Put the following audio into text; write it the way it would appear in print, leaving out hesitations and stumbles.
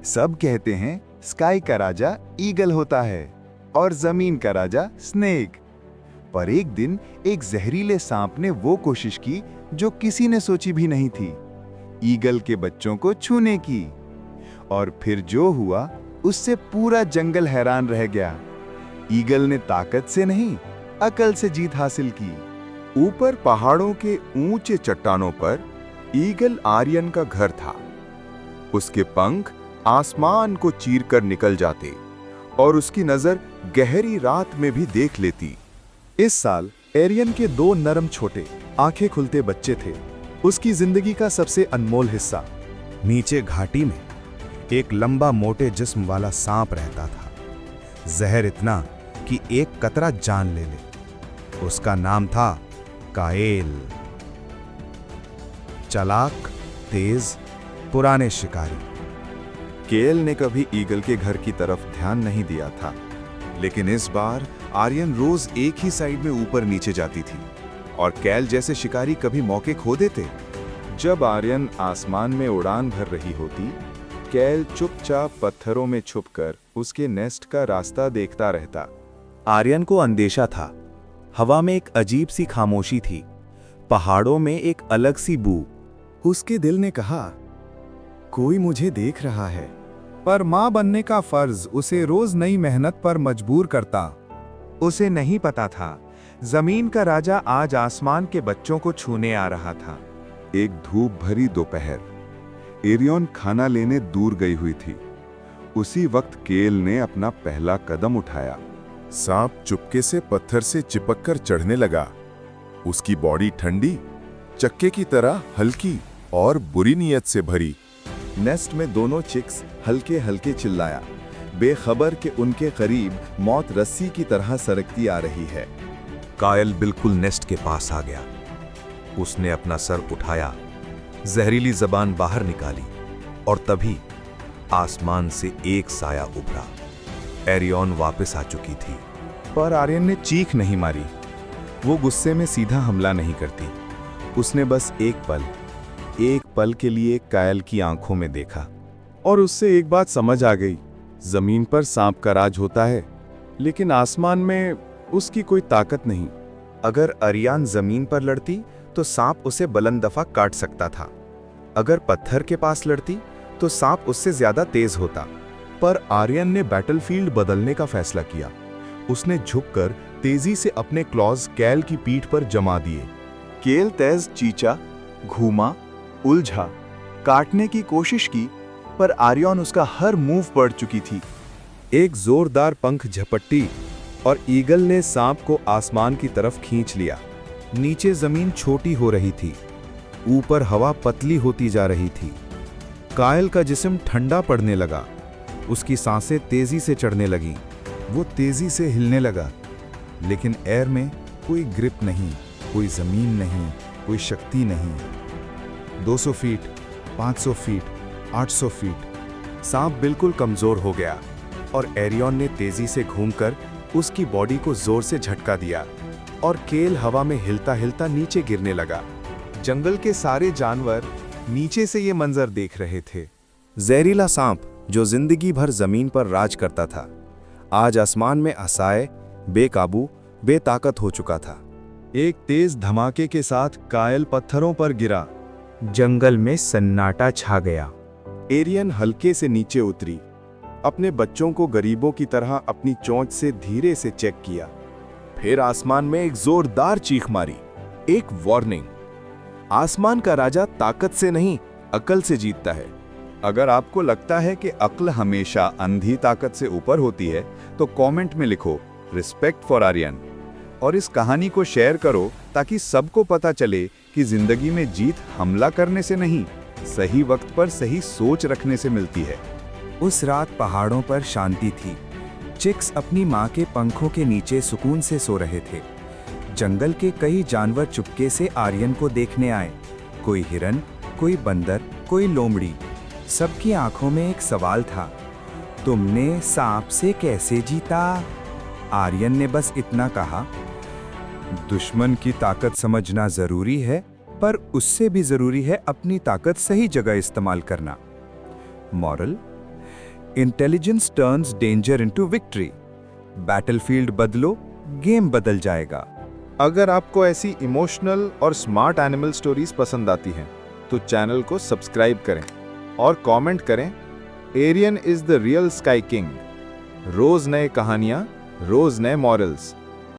सब कहते हैं स्काई का राजा ईगल होता है और जमीन का राजा स्नेक। पर एक दिन एक जहरीले सांप ने वो कोशिश की जो किसी ने सोची भी नहीं थी, ईगल के बच्चों को छूने की। और फिर जो हुआ उससे पूरा जंगल हैरान रह गया। ईगल ने ताकत से नहीं, अकल से जीत हासिल की। ऊपर पहाड़ों के ऊंचे चट्टानों पर ईगल आर्यन का घर था। उसके पंख आसमान को चीरकर निकल जाते और उसकी नजर गहरी रात में भी देख लेती। इस साल एरियन के 2 नरम छोटे आंखें खुलते बच्चे थे उसकी जिंदगी का सबसे अनमोल हिस्सा। नीचे घाटी में एक लंबा मोटे जिस्म वाला सांप रहता था, जहर इतना कि एक कतरा जान ले ले। उसका नाम था कायल। चालाक, तेज, पुराने शिकारी। केल ने कभी ईगल के घर की तरफ ध्यान नहीं दिया था, लेकिन इस बार आर्यन रोज एक ही साइड में ऊपर नीचे जाती थी और कैल जैसे शिकारी कभी मौके खो देते। जब आर्यन आसमान में उड़ान भर रही होती, कैल चुपचाप पत्थरों में छुपकर उसके नेस्ट का रास्ता देखता रहता। आर्यन को अंदेशा था। हवा में एक अजीब सी खामोशी थी, पहाड़ों में एक अलग सी बू। उसके दिल ने कहा, कोई मुझे देख रहा है। पर मां बनने का फर्ज उसे रोज नई मेहनत पर मजबूर करता। उसे नहीं पता था जमीन का राजा आज आसमान के बच्चों को छूने आ रहा था। एक धूप भरी दोपहर, एरियन खाना लेने दूर गई हुई थी। उसी वक्त केल ने अपना पहला कदम उठाया। सांप चुपके से पत्थर से चिपककर चढ़ने लगा। उसकी बॉडी ठंडी, चक्के की तरह हल्की और बुरी नीयत से भरी। नेस्ट में दोनों चिक्स हल्के हल्के चिल्लाया, बेखबर कि उनके करीब मौत रस्सी की तरह सरकती आ रही है। कायल बिल्कुल नेस्ट के पास आ गया। उसने अपना सर उठाया, जहरीली जबान बाहर निकाली और तभी आसमान से एक साया उभरा। एरियन वापस आ चुकी थी। पर आर्यन ने चीख नहीं मारी। वो गुस्से में सीधा हमला नहीं करती। उसने बस एक पल के लिए कायल की आंखों में देखा और उससे एक बात समझ आ गई। जमीन पर सांप का राज होता है, लेकिन आसमान में उसकी कोई ताकत नहीं। अगर आर्यन जमीन पर लड़ती तो सांप उसे बुलंद दफा काट सकता था। अगर पत्थर के पास लड़ती तो सांप उससे ज्यादा तेज होता। पर आर्यन ने बैटलफील्ड बदलने का फैसला किया। उसने झुककर तेजी से अपने क्लॉज कैल की पीठ पर जमा दिए। केल तेज चींचा, घूमा, उलझा, काटने की कोशिश की, पर आर्यन उसका हर मूव पढ़ चुकी थी। एक जोरदार पंख झपट्टी और ईगल ने सांप को आसमान की तरफ खींच लिया। नीचे जमीन छोटी हो रही थी, ऊपर हवा पतली होती जा रही थी। कायल का जिस्म ठंडा पड़ने लगा, उसकी सांसें तेजी से चढ़ने लगीं। वो तेजी से हिलने लगा, लेकिन एयर में कोई ग्रिप नहीं, कोई जमीन नहीं, कोई शक्ति नहीं। 200 फीट, 500 फीट, 800 फीट। सांप बिल्कुल कमजोर हो गया और एरियन ने तेजी से घूमकर उसकी बॉडी को जोर से झटका दिया और केल हवा में हिलता हिलता नीचे गिरने लगा। जंगल के सारे जानवर नीचे से ये मंजर देख रहे थे। जहरीला सांप जो जिंदगी भर जमीन पर राज करता था, आज आसमान में असहाय, बेकाबू, बेताकत हो चुका था। एक तेज धमाके के साथ कायल पत्थरों पर गिरा। जंगल में सन्नाटा छा गया। एरियन हल्के से नीचे उतरी, अपने बच्चों को गरीबों की तरह अपनी चोंच से धीरे से चेक किया। फिर आसमान में एक जोरदार चीख मारी, एक वार्निंग। आसमान का राजा ताकत से नहीं, अकल से जीतता है। अगर आपको लगता है कि अक्ल हमेशा अंधी ताकत से ऊपर होती है, तो कमेंट में लिखो रिस्पेक्ट फॉर आर्यन और इस कहानी को शेयर करो ताकि सबको पता चले कि जिंदगी में जीत हमला करने से नहीं, सही वक्त पर सही सोच रखने से मिलती है। उस रात पहाड़ों पर शांति थी। चिक्स अपनी मां के पंखों के नीचे सुकून से सो रहे थे। जंगल के कई जानवर चुपके से आर्यन को देखने आए। कोई हिरन, कोई बंदर, कोई लोमड़ी। सबकी आंखों में एक सवाल था, तुमने सांप से कैसे जीता? आर्यन ने बस इतना कहा, दुश्मन की ताकत समझना जरूरी है, पर उससे भी जरूरी है अपनी ताकत सही जगह इस्तेमाल करना। Moral, intelligence turns danger into victory. Battlefield बदलो, गेम बदल जाएगा। अगर आपको ऐसी इमोशनल और स्मार्ट एनिमल स्टोरीज पसंद आती हैं तो चैनल को सब्सक्राइब करें और कमेंट करें, Aryan is the real sky king. रोज नए कहानियां, रोज नए मॉरल्स।